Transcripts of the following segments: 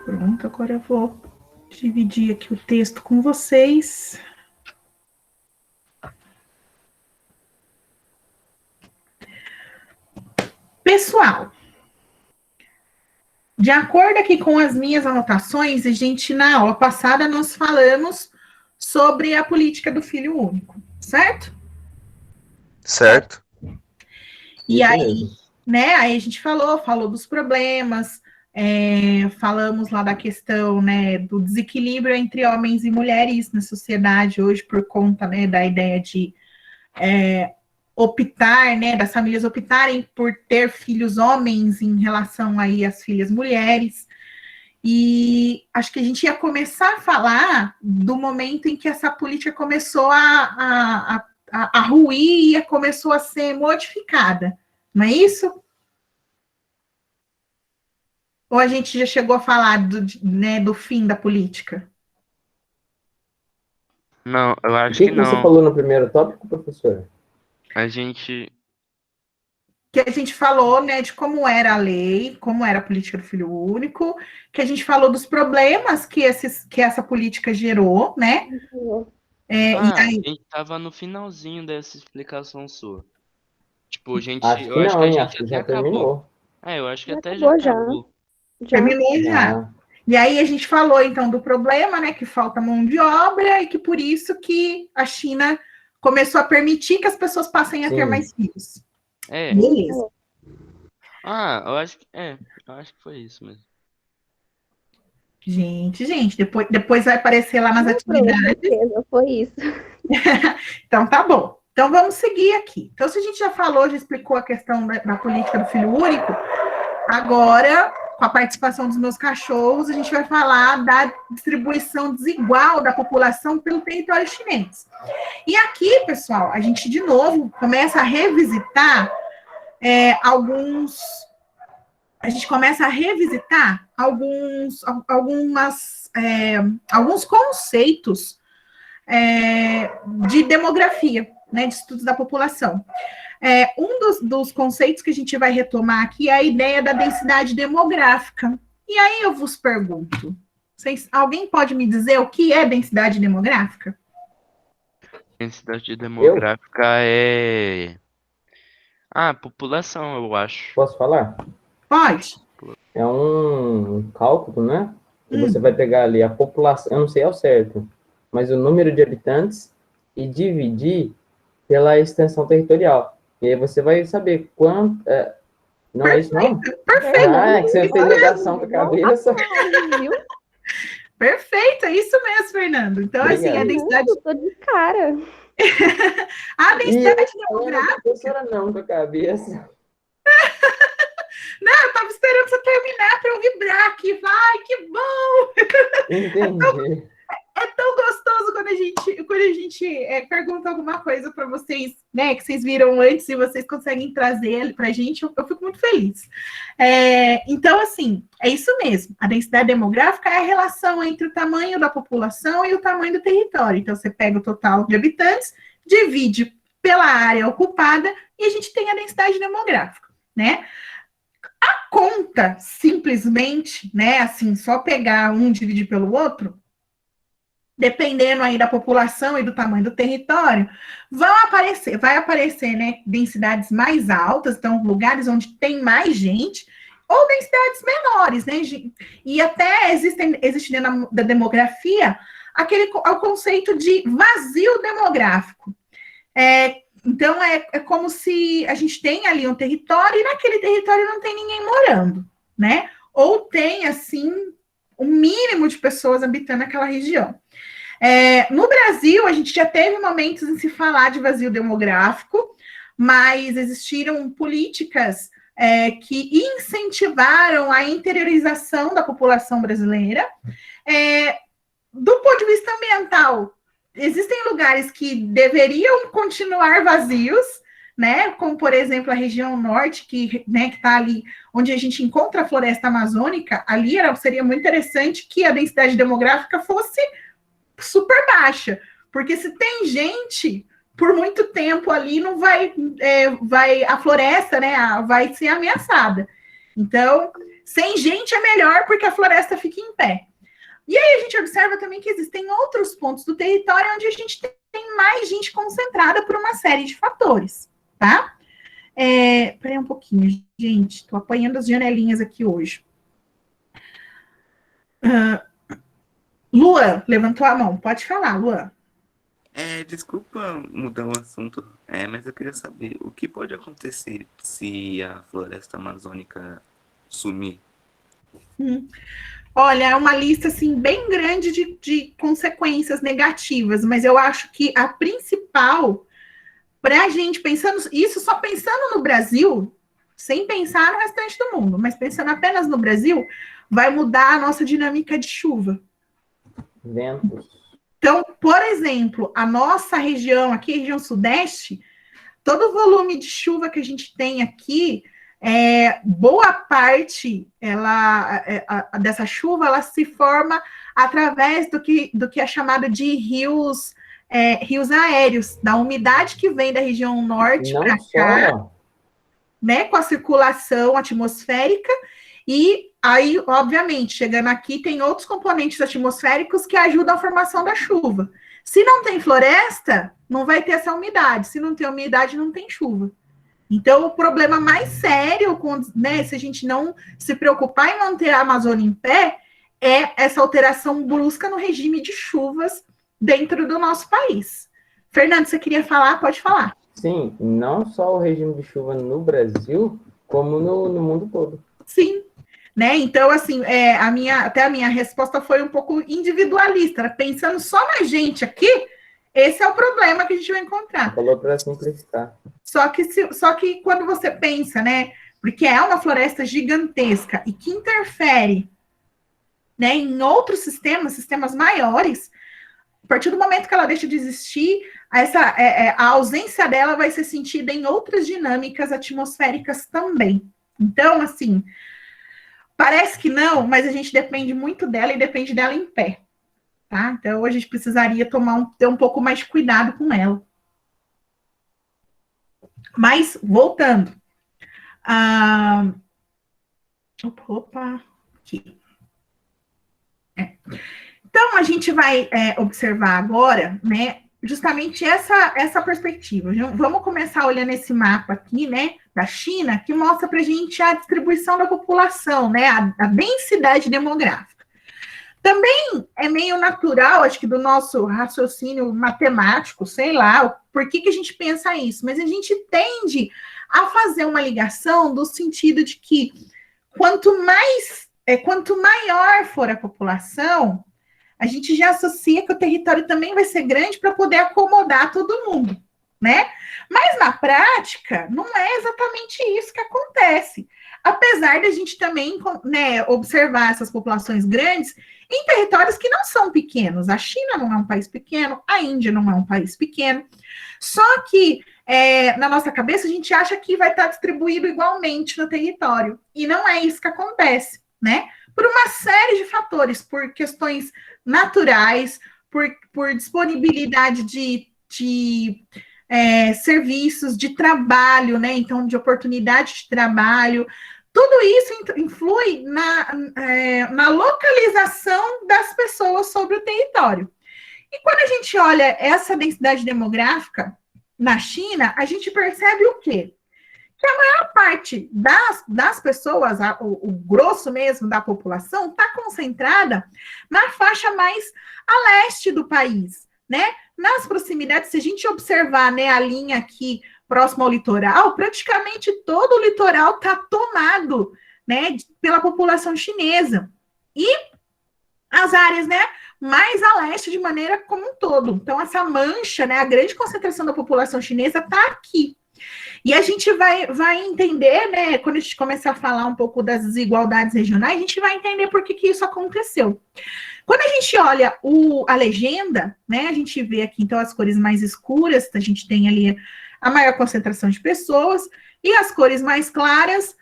Pronto, agora eu vou dividir aqui o texto com vocês. Pessoal, de acordo aqui com as minhas anotações, a gente, na aula passada, nós falamos sobre a política do filho único, certo? Certo? E Isso aí, mesmo. né, aí a gente falou dos problemas, falamos lá da questão, né, do desequilíbrio entre homens e mulheres na sociedade hoje por conta, né, da ideia de optar, né, das famílias optarem por ter filhos homens em relação aí às filhas mulheres. E acho que a gente ia começar a falar do momento em que essa política começou a ruir e começou a ser modificada, não é isso? Ou a gente já chegou a falar né, do fim da política? Não, eu O acho que que que você não. falou no primeiro tópico, professor? A gente. Que a gente falou, né, de como era a lei, como era a política do filho único, que a gente falou dos problemas que essa política gerou, né? E Ah, aí, a gente tava no finalzinho dessa explicação sua. Tipo, Acho eu que acho que não, a hein? gente Acho que até já acabou. terminou. É, eu acho que Já até já acabou, já. acabou. Já. terminou já. Já. E aí a gente falou, então, do problema, né, que falta mão de obra e que por isso que a China começou a permitir que as pessoas passem a ter Sim. mais filhos. É. Beleza. Ah, eu acho que. É, eu acho que foi isso mesmo. Gente, depois vai aparecer lá nas Não, com atividades. certeza, foi isso. Então, tá bom. Então, vamos seguir aqui. Então, se a gente já falou, já explicou a questão da política do filho único, agora, com a participação dos meus cachorros, a gente vai falar da distribuição desigual da população pelo território chinês. E aqui, pessoal, a gente, de novo, começa a revisitar alguns... A gente começa a revisitar alguns conceitos de demografia, né, de estudos da população. Um dos conceitos que a gente vai retomar aqui é a ideia da densidade demográfica. E aí eu vos pergunto, alguém pode me dizer o que é densidade demográfica? Densidade Eu demográfica é. Ah, população, eu acho. posso falar? Pode? É um cálculo, né? Que você vai pegar ali a população, eu não sei ao certo, mas o número de habitantes e dividir pela extensão territorial. E aí você vai saber quanto. Não é isso, não? Perfeito. Ah, é que você fez ligação com a cabeça. Viu? Perfeito, é isso mesmo, Fernando. Então, assim, a Obrigado. densidade, Eu tô de cara. a E densidade não é demográfica. a professora não com a cabeça. Não, eu estava esperando você terminar para eu vibrar aqui. Ai, que bom! Entendi. É tão gostoso quando a gente pergunta alguma coisa para vocês, né, que vocês viram antes e vocês conseguem trazer para a gente, eu fico muito feliz. Então, assim, é isso mesmo. A densidade demográfica é a relação entre o tamanho da população e o tamanho do território. Então, você pega o total de habitantes, divide pela área ocupada e a gente tem a densidade demográfica, né? A conta, simplesmente, né, assim, só pegar um e dividir pelo outro, dependendo aí da população e do tamanho do território, vai aparecer, né, densidades mais altas, então lugares onde tem mais gente, ou densidades menores, né, e até existe dentro da demografia o conceito de vazio demográfico. Então, é como se a gente tem ali um território e naquele território não tem ninguém morando, né? Ou tem, assim, um mínimo de pessoas habitando aquela região. No Brasil, a gente já teve momentos em se falar de vazio demográfico, mas existiram políticas que incentivaram a interiorização da população brasileira. Do ponto de vista ambiental, existem lugares que deveriam continuar vazios, né? Como, por exemplo, a região norte, que está ali onde a gente encontra a floresta amazônica, ali seria muito interessante que a densidade demográfica fosse super baixa, porque se tem gente por muito tempo ali, não vai a floresta, né, vai ser ameaçada. Então, Sem gente é melhor porque a floresta fica em pé. E aí a gente observa também que existem outros pontos do território onde a gente tem mais gente concentrada por uma série de fatores, tá? Peraí um pouquinho, gente. Estou apanhando as janelinhas aqui hoje. Luan, levantou a mão. Pode falar, Luan. Desculpa mudar o assunto, mas eu queria saber o que pode acontecer se a floresta amazônica sumir? Olha, é uma lista assim bem grande de consequências negativas, mas eu acho que a principal, para a gente pensando, isso só pensando no Brasil, sem pensar no restante do mundo, mas pensando apenas no Brasil, vai mudar a nossa dinâmica de chuva. Ventos. Então, por exemplo, a nossa região aqui, região sudeste, todo o volume de chuva que a gente tem aqui, boa parte dessa chuva ela se forma através do que é chamado de rios aéreos, da umidade que vem da região norte para cá, né, com a circulação atmosférica, e aí, obviamente, chegando aqui, tem outros componentes atmosféricos que ajudam a formação da chuva. Se não tem floresta, não vai ter essa umidade. Se não tem umidade, não tem chuva. Então, o problema mais sério, se a gente não se preocupar em manter a Amazônia em pé, é essa alteração brusca no regime de chuvas dentro do nosso país. Fernando, você queria falar? Pode falar. Sim, não só o regime de chuva no Brasil, como no mundo todo. Sim. Né? Então, assim, a minha resposta foi um pouco individualista, pensando só na gente aqui, esse é o problema que a gente vai encontrar. Falou para simplificar. Só que quando você pensa, né, porque é uma floresta gigantesca e que interfere, né, em outros sistemas maiores, a partir do momento que ela deixa de existir, a ausência dela vai ser sentida em outras dinâmicas atmosféricas também. Então, assim, parece que não, mas a gente depende muito dela e depende dela em pé, tá? Então, a gente precisaria ter um pouco mais de cuidado com ela. Mas, voltando. Aqui. Então, a gente vai observar agora, né, justamente essa perspectiva. Vamos começar olhando esse mapa aqui, né, da China, que mostra para a gente a distribuição da população, né, a densidade demográfica. Também é meio natural, acho que do nosso raciocínio matemático, sei lá, por que a gente pensa isso, mas a gente tende a fazer uma ligação do sentido de que quanto maior for a população, a gente já associa que o território também vai ser grande para poder acomodar todo mundo, né? Mas na prática, não é exatamente isso que acontece. Apesar de a gente também, né, observar essas populações grandes em territórios que não são pequenos. A China não é um país pequeno, a Índia não é um país pequeno. Só que na nossa cabeça a gente acha que vai estar distribuído igualmente no território. E não é isso que acontece, né? Por uma série de fatores, por questões naturais, por disponibilidade de serviços de trabalho, né? Então, de oportunidade de trabalho. Tudo isso influi na localização das pessoas sobre o território. E quando a gente olha essa densidade demográfica na China, a gente percebe o quê? Que a maior parte das pessoas, o grosso mesmo da população, está concentrada na faixa mais a leste do país, né? Nas proximidades, se a gente observar, né, a linha aqui próximo ao litoral, praticamente todo o litoral está tomado, né, pela população chinesa. E as áreas, né, mais a leste de maneira como um todo. Então, essa mancha, né, a grande concentração da população chinesa está aqui. E a gente vai entender, né, quando a gente começar a falar um pouco das desigualdades regionais, a gente vai entender por que isso aconteceu. Quando a gente olha a legenda, né, a gente vê aqui, então, as cores mais escuras, a gente tem ali a maior concentração de pessoas, e as cores mais claras,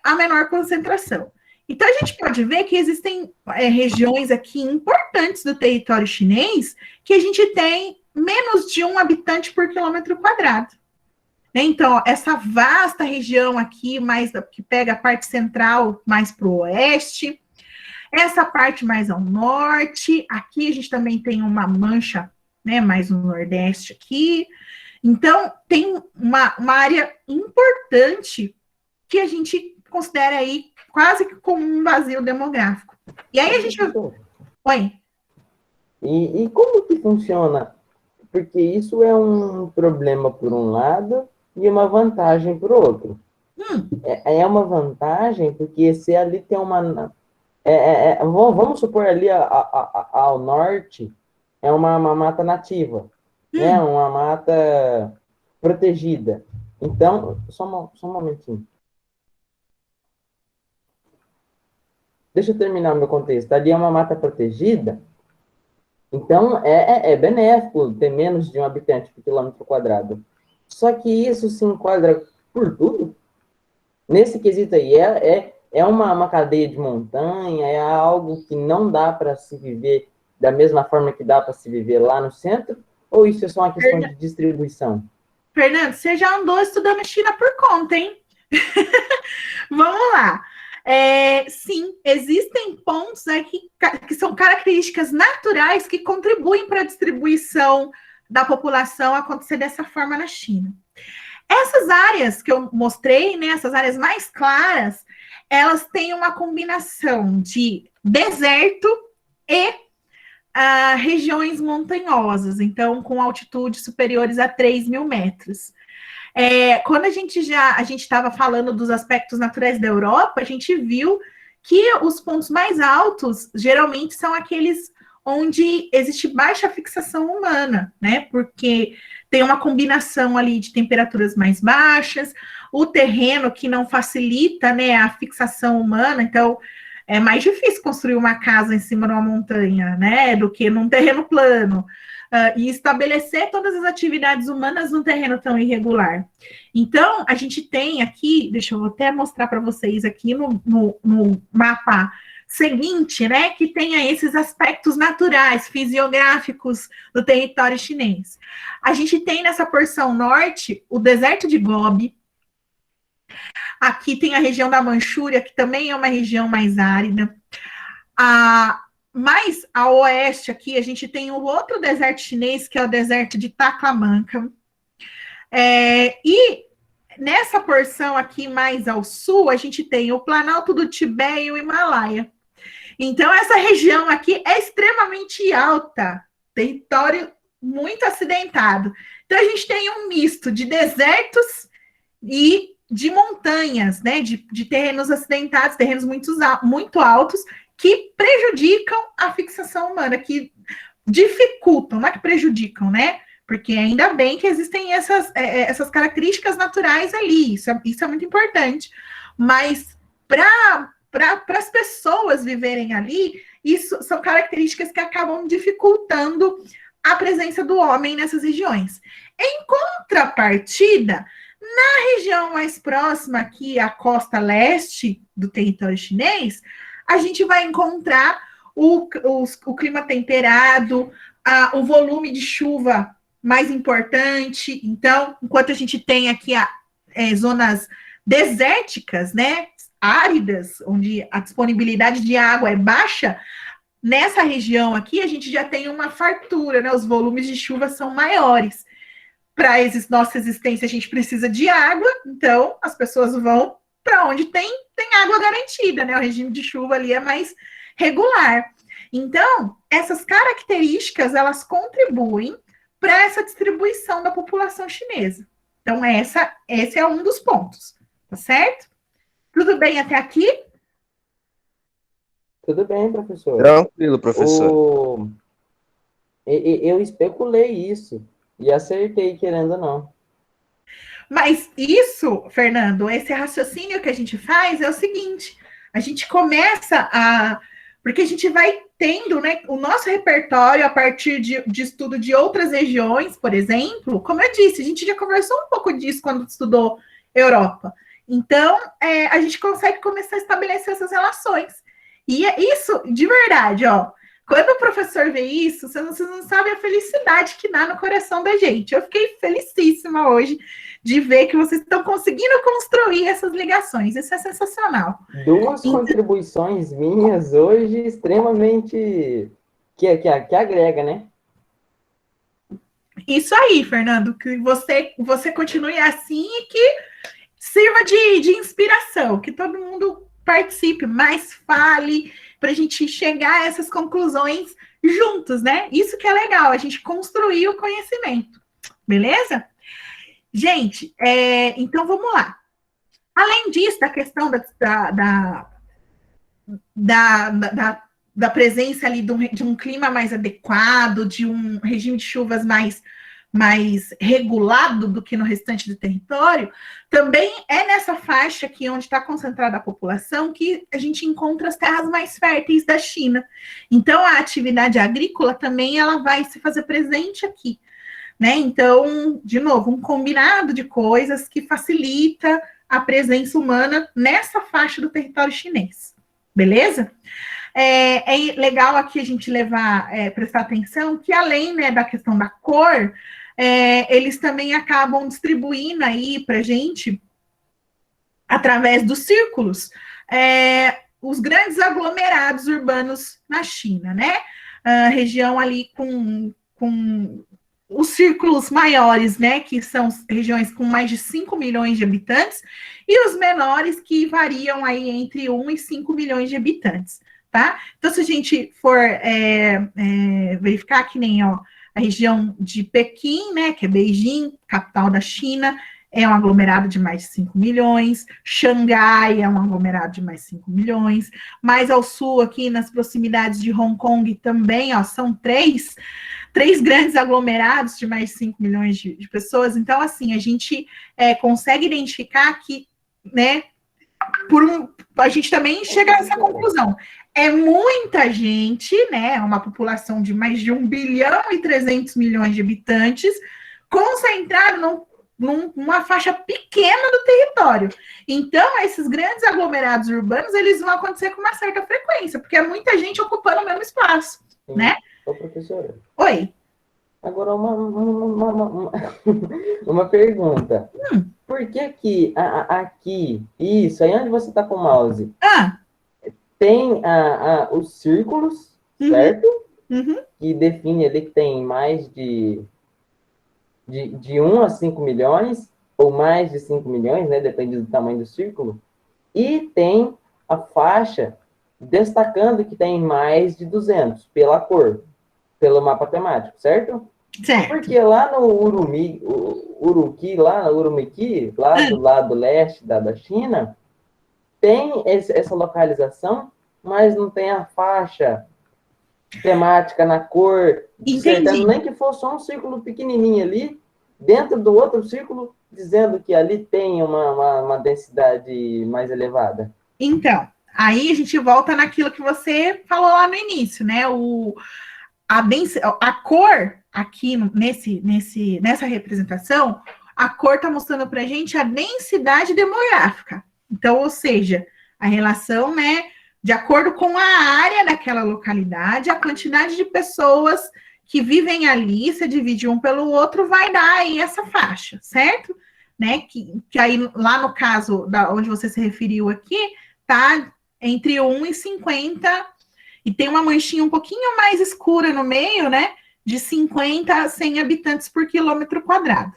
a menor concentração. Então, a gente pode ver que existem regiões aqui importantes do território chinês que a gente tem menos de 1 habitante por quilômetro quadrado. Então, essa vasta região aqui, mais que pega a parte central mais para o oeste, essa parte mais ao norte, aqui a gente também tem uma mancha, né, mais no nordeste aqui. Então, tem uma área importante que a gente considera aí quase que como um vazio demográfico. E aí a gente... Oi? E como que funciona? Porque isso é um problema por um lado e uma vantagem por outro. É uma vantagem porque se ali tem uma... vamos supor ali ao norte é uma mata nativa, né? Uma mata protegida. Então, só um momentinho. Deixa eu terminar o meu contexto. Ali é uma mata protegida, então é benéfico ter menos de um habitante por quilômetro quadrado. Só que isso se enquadra por tudo. Nesse quesito aí, é uma cadeia de montanha, é algo que não dá para se viver da mesma forma que dá para se viver lá no centro? Ou isso é só uma questão de distribuição? Fernando, você já andou estudando China por conta, hein? Vamos lá. Sim, existem pontos aqui que são características naturais que contribuem para a distribuição da população acontecer dessa forma na China. Essas áreas que eu mostrei, né, essas áreas mais claras, elas têm uma combinação de deserto e regiões montanhosas, então com altitudes superiores a 3.000 metros. Quando a gente estava falando dos aspectos naturais da Europa, a gente viu que os pontos mais altos geralmente são aqueles onde existe baixa fixação humana, né? Porque tem uma combinação ali de temperaturas mais baixas, o terreno que não facilita, né, a fixação humana, então é mais difícil construir uma casa em cima de uma montanha, né, do que num terreno plano. E estabelecer todas as atividades humanas num terreno tão irregular. Então, a gente tem aqui, deixa eu até mostrar para vocês aqui no mapa seguinte, né, que tenha esses aspectos naturais, fisiográficos do território chinês. A gente tem nessa porção norte o deserto de Gobi. Aqui tem a região da Manchúria, que também é uma região mais árida. Mais a oeste aqui, a gente tem o outro deserto chinês, que é o deserto de Taklamanca. E nessa porção aqui mais ao sul, a gente tem o Planalto do Tibete e o Himalaia. Então, essa região aqui é extremamente alta, território muito acidentado. Então, a gente tem um misto de desertos e de montanhas, né? De terrenos acidentados, terrenos muito altos, que prejudicam a fixação humana, que dificultam, não é que prejudicam, né? Porque ainda bem que existem essas características naturais ali, isso é muito importante. Mas para as pessoas viverem ali, isso são características que acabam dificultando a presença do homem nessas regiões. Em contrapartida, na região mais próxima aqui, à costa leste do território chinês, a gente vai encontrar o clima temperado, o volume de chuva mais importante. Então, enquanto a gente tem aqui zonas desérticas, né, áridas, onde a disponibilidade de água é baixa, nessa região aqui a gente já tem uma fartura, né, os volumes de chuva são maiores. Para nossa existência, a gente precisa de água, então as pessoas vão para onde tem água garantida, né? O regime de chuva ali é mais regular. Então, essas características, elas contribuem para essa distribuição da população chinesa. Então, esse é um dos pontos, tá certo? Tudo bem até aqui? Tudo bem, professor. Tranquilo, professor. Eu especulei isso e acertei, querendo ou não. Mas isso, Fernando, esse raciocínio que a gente faz é o seguinte, a gente começa porque a gente vai tendo, né, o nosso repertório a partir de estudo de outras regiões, por exemplo, como eu disse, a gente já conversou um pouco disso quando estudou Europa. Então, a gente consegue começar a estabelecer essas relações. E é isso, de verdade, ó. Quando o professor vê isso, vocês não sabem a felicidade que dá no coração da gente. Eu fiquei felicíssima hoje de ver que vocês estão conseguindo construir essas ligações. Isso é sensacional. Duas contribuições minhas hoje extremamente que agrega, né? Isso aí, Fernando, que você continue assim e que sirva de inspiração, que todo mundo participe, mais fale, para a gente chegar a essas conclusões juntos, né? Isso que é legal, a gente construir o conhecimento, beleza? Gente, então vamos lá. Além disso, da questão da presença ali de um clima mais adequado, de um regime de chuvas mais regulado do que no restante do território, também é nessa faixa aqui onde está concentrada a população que a gente encontra as terras mais férteis da China. Então, a atividade agrícola também ela vai se fazer presente aqui, né? Então, de novo, um combinado de coisas que facilita a presença humana nessa faixa do território chinês, beleza? É legal aqui a gente prestar atenção que além, né, da questão da cor, eles também acabam distribuindo aí para a gente, através dos círculos, os grandes aglomerados urbanos na China, né? A região ali com os círculos maiores, né, que são regiões com mais de 5 milhões de habitantes, e os menores que variam aí entre 1 e 5 milhões de habitantes, tá? Então, se a gente for verificar que nem, ó, a região de Pequim, né, que é Beijing, capital da China, é um aglomerado de mais de 5 milhões, Xangai é um aglomerado de mais 5 milhões, mais ao sul, aqui nas proximidades de Hong Kong também, ó, são três grandes aglomerados de mais de 5 milhões de pessoas. Então, assim, a gente consegue identificar que, né, a gente também chega a essa conclusão. É muita gente, né, é uma população de mais de 1 bilhão e 300 milhões de habitantes, concentrado numa faixa pequena do território. Então, esses grandes aglomerados urbanos, eles vão acontecer com uma certa frequência, porque é muita gente ocupando o mesmo espaço, Sim. né? Ô, professora. Oi. Agora, uma pergunta. Por que aqui, isso, aí onde você está com o mouse, tem os círculos, certo? Uhum. Que define ali que tem mais de 1 a 5 milhões, ou mais de 5 milhões, né? Depende do tamanho do círculo. E tem a faixa destacando que tem mais de 200, pela cor, pelo mapa temático, certo? Certo. Porque lá no Urumqi, lá do lado leste da China, tem essa localização, mas não tem a faixa temática na cor, certando nem que fosse só um círculo pequenininho ali, dentro do outro círculo, dizendo que ali tem uma densidade mais elevada. Então, aí a gente volta naquilo que você falou lá no início, né? A cor aqui nessa representação, a cor está mostrando para a gente a densidade demográfica. Então, ou seja, a relação, né, de acordo com a área daquela localidade, a quantidade de pessoas que vivem ali, se divide um pelo outro, vai dar aí essa faixa, certo? Né? Que aí, lá no caso onde você se referiu aqui, tá entre 1 e 50, e tem uma manchinha um pouquinho mais escura no meio, né? De 50 a 100 habitantes por quilômetro quadrado.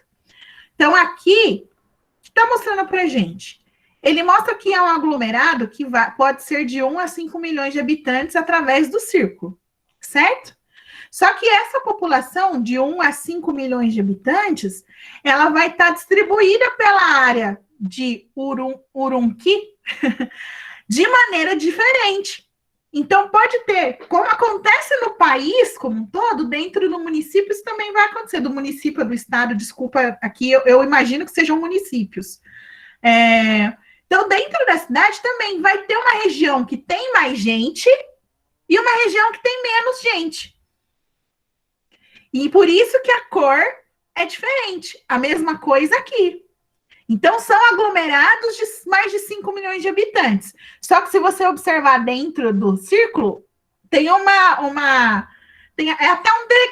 Então, aqui, o que está mostrando para a gente? Ele mostra que é um aglomerado que pode ser de 1 a 5 milhões de habitantes através do círculo, certo? Só que essa população de 1 a 5 milhões de habitantes, ela vai estar distribuída pela área de Urumqi de maneira diferente. Então, pode ter, como acontece no país como um todo, dentro do município, isso também vai acontecer, do município, do estado, desculpa, aqui eu imagino que sejam municípios. Então, dentro da cidade também vai ter uma região que tem mais gente e uma região que tem menos gente. E por isso que a cor é diferente. A mesma coisa aqui. Então, são aglomerados de mais de 5 milhões de habitantes. Só que se você observar dentro do círculo, tem é até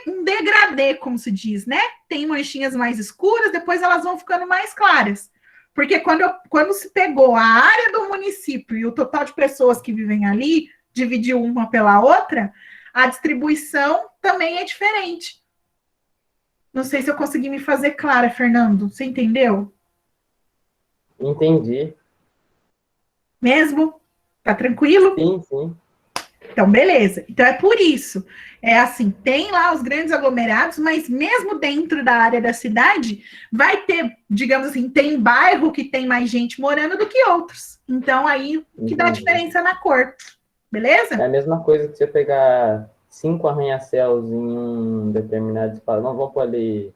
um degradê, como se diz, né? Tem manchinhas mais escuras, depois elas vão ficando mais claras. Porque quando se pegou a área do município e o total de pessoas que vivem ali, dividiu uma pela outra, a distribuição também é diferente. Não sei se eu consegui me fazer clara, Fernando. Você entendeu? Entendi. Mesmo? Tá tranquilo? Sim, sim. Então, beleza. Então, é por isso. É assim, tem lá os grandes aglomerados, mas mesmo dentro da área da cidade, vai ter, digamos assim, tem bairro que tem mais gente morando do que outros. Então, aí que dá diferença na cor. Beleza? É a mesma coisa que você pegar 5 arranha-céus em um determinado espaço. Não, vamos pôr ali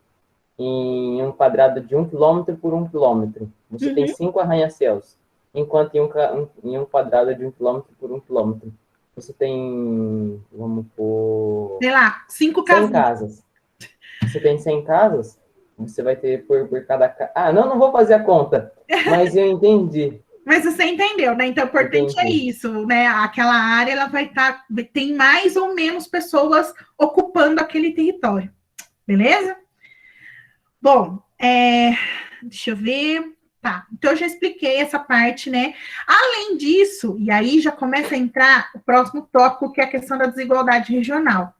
em um quadrado de 1 km por 1 km. Você tem 5 arranha-céus. Enquanto em um quadrado de 1 km por 1 km, você tem, vamos pôr... Sei lá, 5 100 casas. Você tem 100 casas, você vai ter por cada casa... Ah, não vou fazer a conta, mas eu entendi. Mas você entendeu, né? Então, o importante é isso, né? Aquela área, ela vai estar... tem mais ou menos pessoas ocupando aquele território. Beleza? Bom, deixa eu ver... Tá, então eu já expliquei essa parte, né? Além disso, e aí já começa a entrar o próximo tópico, que é a questão da desigualdade regional.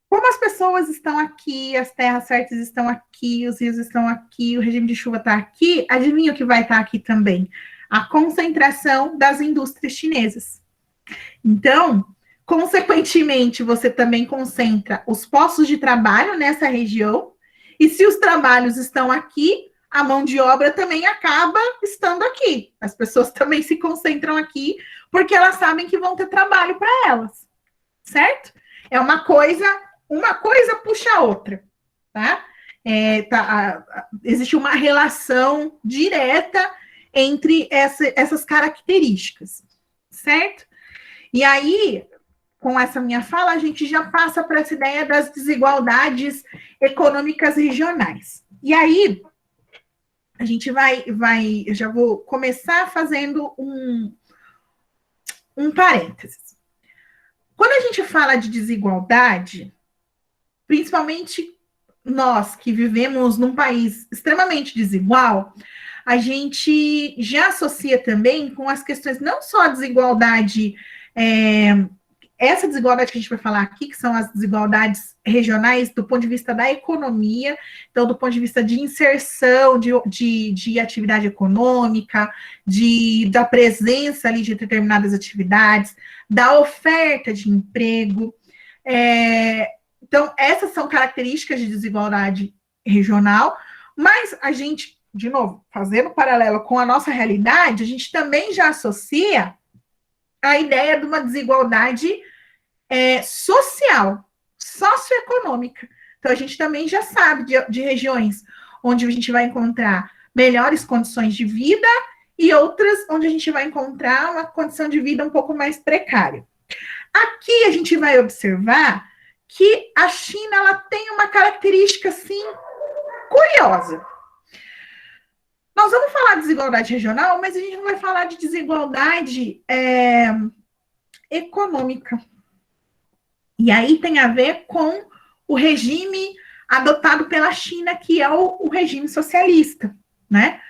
Como as pessoas estão aqui, as terras férteis estão aqui, os rios estão aqui, o regime de chuva está aqui, adivinha o que vai estar aqui também? A concentração das indústrias chinesas. Então, consequentemente, você também concentra os postos de trabalho nessa região. E se os trabalhos estão aqui, a mão de obra também acaba estando aqui. As pessoas também se concentram aqui, porque elas sabem que vão ter trabalho para elas. Certo? É uma coisa puxa a outra. Tá? Existe uma relação direta entre essas características. Certo? E aí, com essa minha fala, a gente já passa para essa ideia das desigualdades econômicas regionais. E aí, a gente eu já vou começar fazendo um parênteses. Quando a gente fala de desigualdade, principalmente nós que vivemos num país extremamente desigual, a gente já associa também com as questões, não só a desigualdade... essa desigualdade que a gente vai falar aqui, que são as desigualdades regionais do ponto de vista da economia, então do ponto de vista de inserção de atividade econômica, da presença ali de determinadas atividades, da oferta de emprego. Então, essas são características de desigualdade regional, mas a gente, de novo, fazendo paralelo com a nossa realidade, a gente também já associa a ideia de uma desigualdade social, socioeconômica. Então, a gente também já sabe de regiões onde a gente vai encontrar melhores condições de vida e outras onde a gente vai encontrar uma condição de vida um pouco mais precária. Aqui a gente vai observar que a China ela tem uma característica, assim, curiosa. Nós vamos falar de desigualdade regional, mas a gente não vai falar de desigualdade econômica. E aí tem a ver com o regime adotado pela China, que é o regime socialista, né?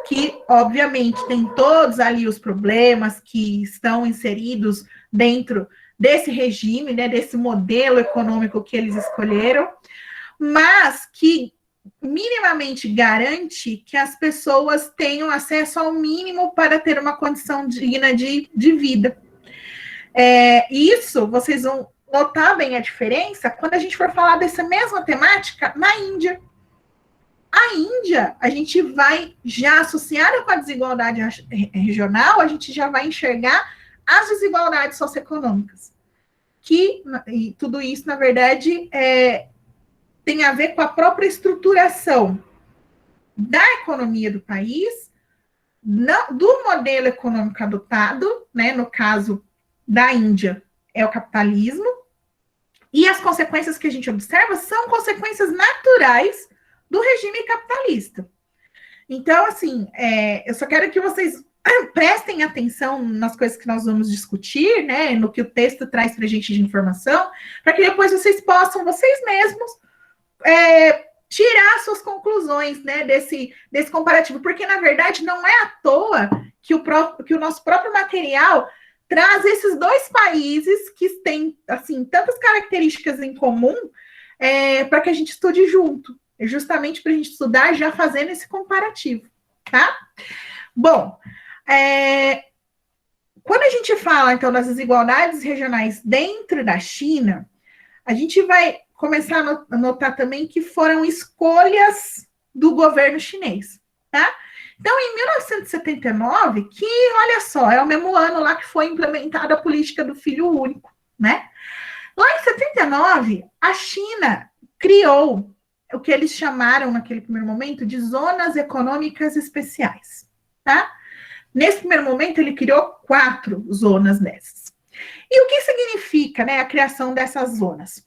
Que, obviamente, tem todos ali os problemas que estão inseridos dentro desse regime, né, desse modelo econômico que eles escolheram, mas que minimamente garante que as pessoas tenham acesso ao mínimo para ter uma condição digna de vida. Isso, vocês vão notar bem a diferença quando a gente for falar dessa mesma temática na Índia. A Índia, a gente vai já associada com a desigualdade regional, a gente já vai enxergar as desigualdades socioeconômicas. E tudo isso, na verdade, tem a ver com a própria estruturação da economia do país, do modelo econômico adotado, né, no caso da Índia, é o capitalismo, e as consequências que a gente observa são consequências naturais do regime capitalista. Então, assim, eu só quero que vocês prestem atenção nas coisas que nós vamos discutir, né, no que o texto traz para a gente de informação, para que depois vocês possam, vocês mesmos, tirar suas conclusões, né, desse comparativo, porque, na verdade, não é à toa que o nosso próprio material traz esses dois países que têm, assim, tantas características em comum, para que a gente estude junto, justamente para a gente estudar já fazendo esse comparativo, tá? Bom, quando a gente fala, então, das desigualdades regionais dentro da China, a gente vai começar a notar também que foram escolhas do governo chinês, tá? Então, em 1979, que, olha só, é o mesmo ano lá que foi implementada a política do filho único, né? Lá em 79, a China criou o que eles chamaram, naquele primeiro momento, de zonas econômicas especiais, tá? Nesse primeiro momento, ele criou 4 zonas dessas. E o que significa, né, a criação dessas zonas?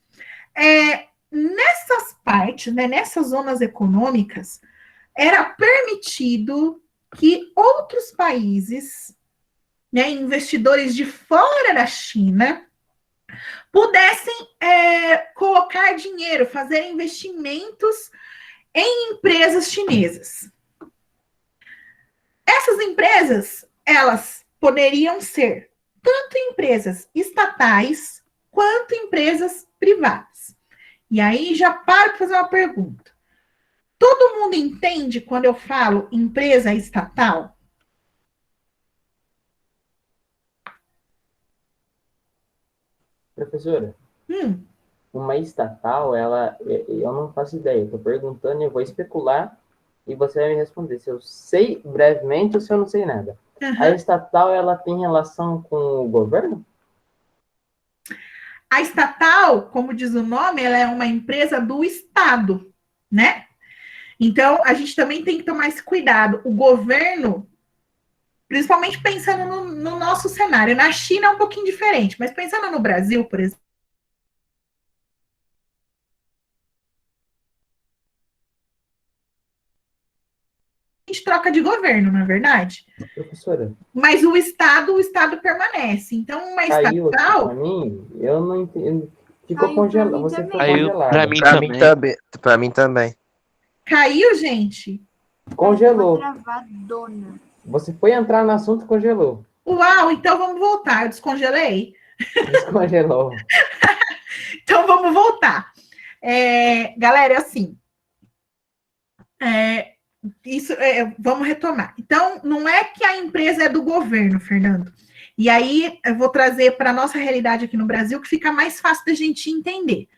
Nessas partes, né, nessas zonas econômicas, era permitido que outros países, né, investidores de fora da China, pudessem colocar dinheiro, fazer investimentos em empresas chinesas. Essas empresas, elas poderiam ser tanto empresas estatais quanto empresas privadas. E aí já paro para fazer uma pergunta. Todo mundo entende quando eu falo empresa estatal? Professora, uma estatal, eu não faço ideia, estou perguntando e eu vou especular e você vai me responder se eu sei brevemente ou se eu não sei nada. Uhum. A estatal, ela tem relação com o governo? A estatal, como diz o nome, ela é uma empresa do Estado, né? Então, a gente também tem que tomar esse cuidado. O governo, principalmente pensando no nosso cenário, na China é um pouquinho diferente, mas pensando no Brasil, por exemplo, a gente troca de governo, não é verdade? Professora. Mas o Estado permanece. Então, uma estatal... Para mim, eu não entendo. Ficou congelado. Você ficou congelado. Para mim também. Caiu, gente? Congelou. Você foi entrar no assunto e congelou. Uau, então vamos voltar. Eu descongelei? Descongelou. Então vamos voltar. Galera, é assim. Vamos retomar. Então, não é que a empresa é do governo, Fernando. E aí, eu vou trazer para a nossa realidade aqui no Brasil, que fica mais fácil da gente entender.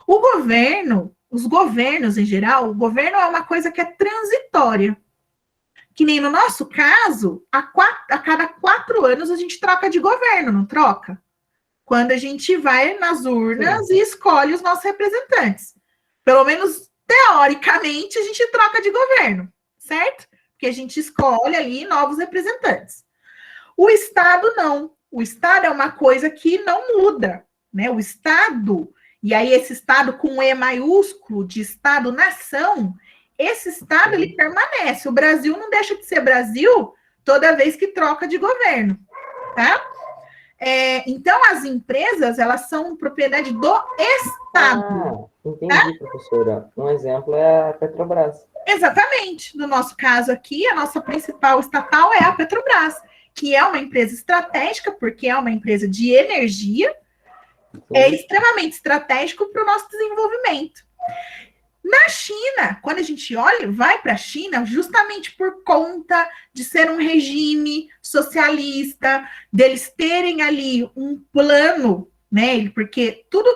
O governo, os governos em geral, o governo é uma coisa que é transitória. Que nem no nosso caso, a cada 4 anos a gente troca de governo, não troca? Quando a gente vai nas urnas e escolhe os nossos representantes. Pelo menos, teoricamente, a gente troca de governo, certo? Porque a gente escolhe ali novos representantes. O Estado não. O Estado é uma coisa que não muda, né? O Estado, e aí esse Estado com E maiúsculo, de Estado-nação, esse Estado, ele permanece. O Brasil não deixa de ser Brasil toda vez que troca de governo, tá? Então, as empresas, elas são propriedade do Estado. Entendi, tá? Professora. Um exemplo é a Petrobras. Exatamente. No nosso caso aqui, a nossa principal estatal é a Petrobras, que é uma empresa estratégica, porque é uma empresa de energia, é extremamente estratégico para o nosso desenvolvimento. Na China, quando a gente olha, vai para a China, justamente por conta de ser um regime socialista, deles terem ali um plano, né? Porque tudo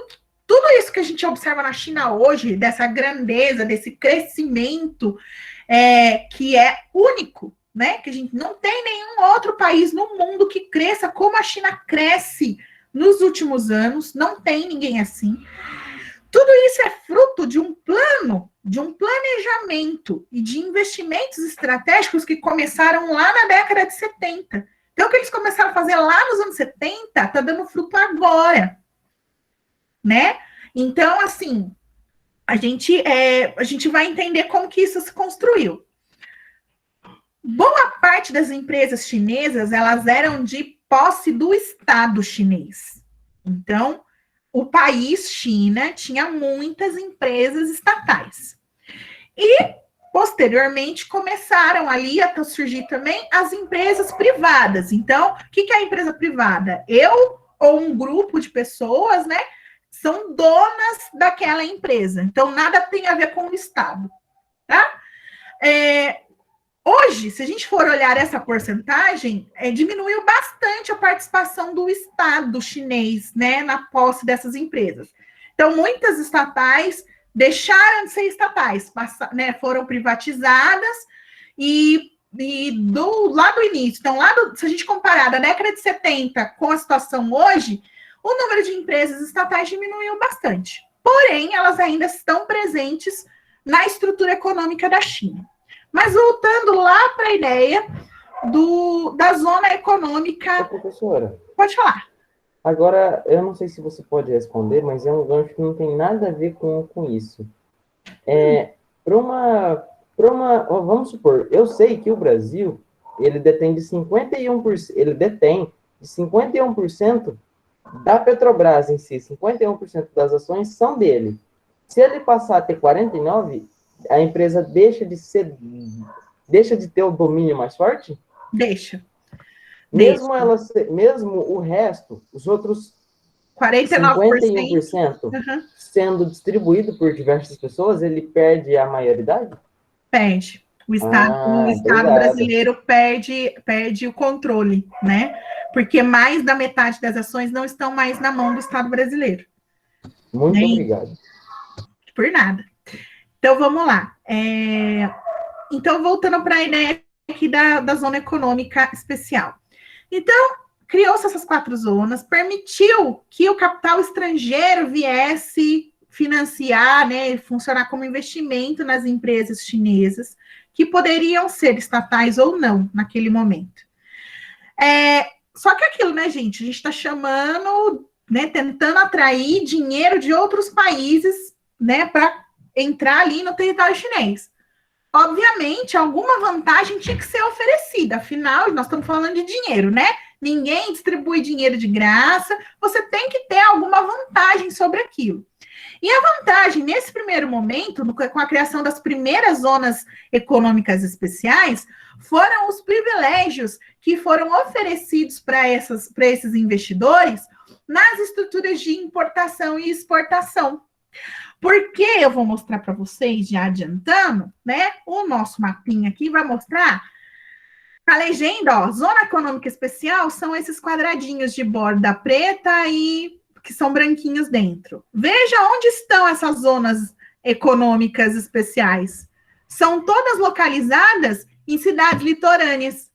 isso que a gente observa na China hoje, dessa grandeza, desse crescimento, que é único, né? Que a gente não tem nenhum outro país no mundo que cresça como a China cresce nos últimos anos, não tem ninguém assim. Tudo isso é fruto de um plano, de um planejamento e de investimentos estratégicos que começaram lá na década de 70. Então, o que eles começaram a fazer lá nos anos 70 está dando fruto agora, né? Então, assim, a gente vai entender como que isso se construiu. boa parte das empresas chinesas, elas eram de posse do Estado chinês. Então, o país China tinha muitas empresas estatais. E, posteriormente, começaram ali a surgir também as empresas privadas. Então, o que é a empresa privada? Eu ou um grupo de pessoas, né, são donas daquela empresa. Então, nada tem a ver com o Estado, tá? Hoje, se a gente for olhar essa porcentagem, diminuiu bastante a participação do Estado chinês, né, na posse dessas empresas. Então, muitas estatais deixaram de ser estatais, né, foram privatizadas lá do início. Então, se a gente comparar da década de 70 com a situação hoje, o número de empresas estatais diminuiu bastante. Porém, elas ainda estão presentes na estrutura econômica da China. Mas voltando lá para a ideia da zona econômica... Professora. Pode falar. Agora, eu não sei se você pode responder, mas é um gancho que não tem nada a ver com isso. Vamos supor, eu sei que o Brasil, ele detém de 51% da Petrobras em si, 51% das ações são dele. Se ele passar a ter 49%, a empresa deixa de ter o domínio mais forte? Deixa. Mesmo o resto, os outros 51% sendo distribuído por diversas pessoas, ele perde a maioridade? Perde. O Estado brasileiro perde o controle, né? Porque mais da metade das ações não estão mais na mão do Estado brasileiro. Muito obrigado. Por nada. Então, vamos lá. Então, voltando para a ideia aqui da zona econômica especial. Então, criou-se essas 4 zonas, permitiu que o capital estrangeiro viesse financiar, né, funcionar como investimento nas empresas chinesas, que poderiam ser estatais ou não, naquele momento. Só que aquilo, né, gente? A gente está chamando, né, tentando atrair dinheiro de outros países, né, para entrar ali no território chinês. Obviamente, alguma vantagem tinha que ser oferecida, afinal, nós estamos falando de dinheiro, né? Ninguém distribui dinheiro de graça, você tem que ter alguma vantagem sobre aquilo. E a vantagem, nesse primeiro momento, com a criação das primeiras zonas econômicas especiais, foram os privilégios que foram oferecidos para esses investidores nas estruturas de importação e exportação. Porque eu vou mostrar para vocês, já adiantando, né? O nosso mapinha aqui vai mostrar a legenda, ó, zona econômica especial são esses quadradinhos de borda preta e que são branquinhos dentro. Veja onde estão essas zonas econômicas especiais. São todas localizadas em cidades litorâneas.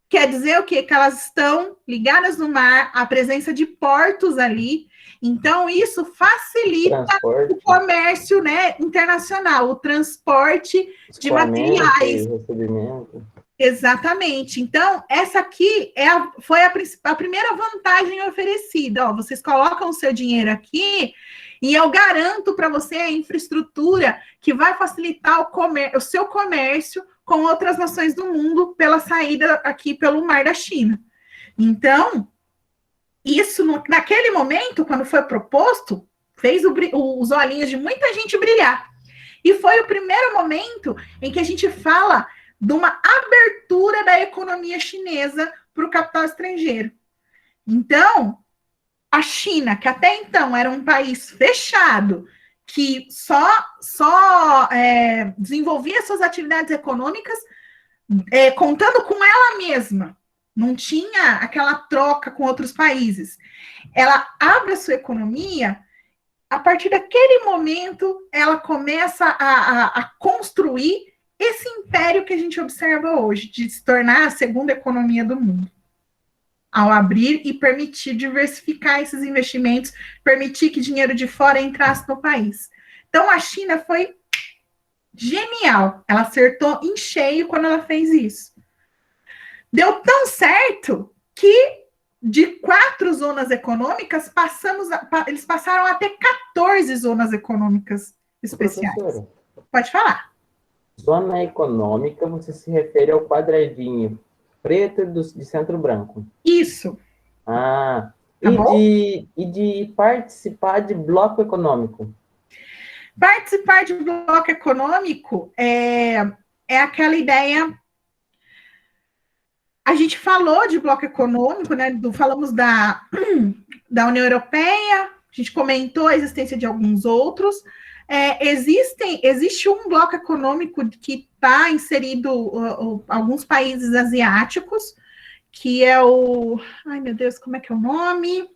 Quer dizer o quê? Que elas estão ligadas no mar, a presença de portos ali. Então, isso facilita o comércio, né, internacional, o transporte de materiais. Recebimento. Exatamente. Então, essa aqui foi a primeira vantagem oferecida. Ó, vocês colocam o seu dinheiro aqui e eu garanto para você a infraestrutura que vai facilitar o seu comércio com outras nações do mundo pela saída aqui pelo Mar da China. Então, isso, naquele momento, quando foi proposto, fez os olhinhos de muita gente brilhar. E foi o primeiro momento em que a gente fala de uma abertura da economia chinesa para o capital estrangeiro. Então, a China, que até então era um país fechado, que só desenvolvia suas atividades econômicas contando com ela mesma, não tinha aquela troca com outros países. Ela abre a sua economia, a partir daquele momento, ela começa a construir esse império que a gente observa hoje, de se tornar a segunda economia do mundo. Ao abrir e permitir diversificar esses investimentos, permitir que dinheiro de fora entrasse no país. Então, a China foi genial. Ela acertou em cheio quando ela fez isso. Deu tão certo que de 4 zonas econômicas, eles passaram a ter 14 zonas econômicas especiais. Professora, Pode falar. Zona econômica, você se refere ao quadradinho preto de centro branco. Isso. Ah, Tá bom? e de participar de bloco econômico? Participar de bloco econômico é aquela ideia. A gente falou de bloco econômico, né? Falamos da União Europeia, a gente comentou a existência de alguns outros. Existe um bloco econômico que está inserido alguns países asiáticos, que é o... Ai, meu Deus, como é que é o nome?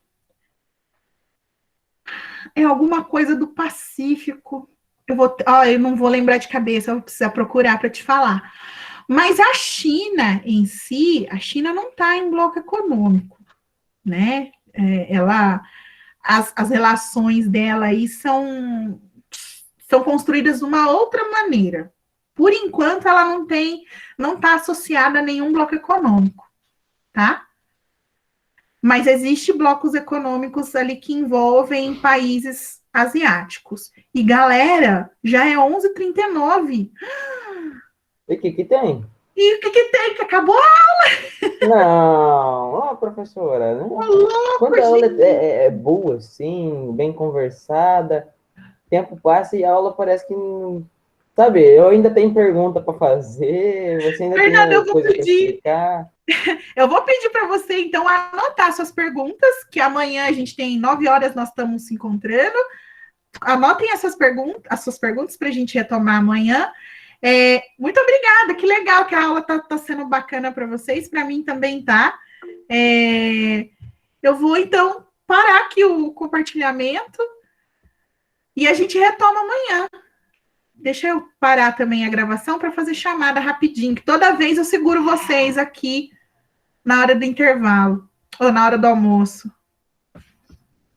É alguma coisa do Pacífico. Eu não vou lembrar de cabeça, eu vou precisar procurar para te falar. Mas a China em si, a China não está em bloco econômico, né? As relações dela aí são construídas de uma outra maneira. Por enquanto, ela não está associada a nenhum bloco econômico, tá? Mas existem blocos econômicos ali que envolvem países asiáticos. E, galera, já é 11h39. E o que tem? E o que tem? Que acabou? Não, ó, professora, né? Quando a aula é boa, assim, bem conversada, tempo passa e a aula parece que não... Sabe, eu ainda tenho pergunta para fazer, você ainda Fernanda, tem coisa para explicar. Eu vou pedir para você, então, anotar suas perguntas, que amanhã a gente tem 9h, nós estamos se encontrando. Anotem as suas perguntas para a gente retomar amanhã. Muito obrigada, que legal que a aula tá sendo bacana para vocês, para mim também tá. Eu vou, então, parar aqui o compartilhamento e a gente retoma amanhã. Deixa eu parar também a gravação para fazer chamada rapidinho, que toda vez eu seguro vocês aqui na hora do intervalo, ou na hora do almoço.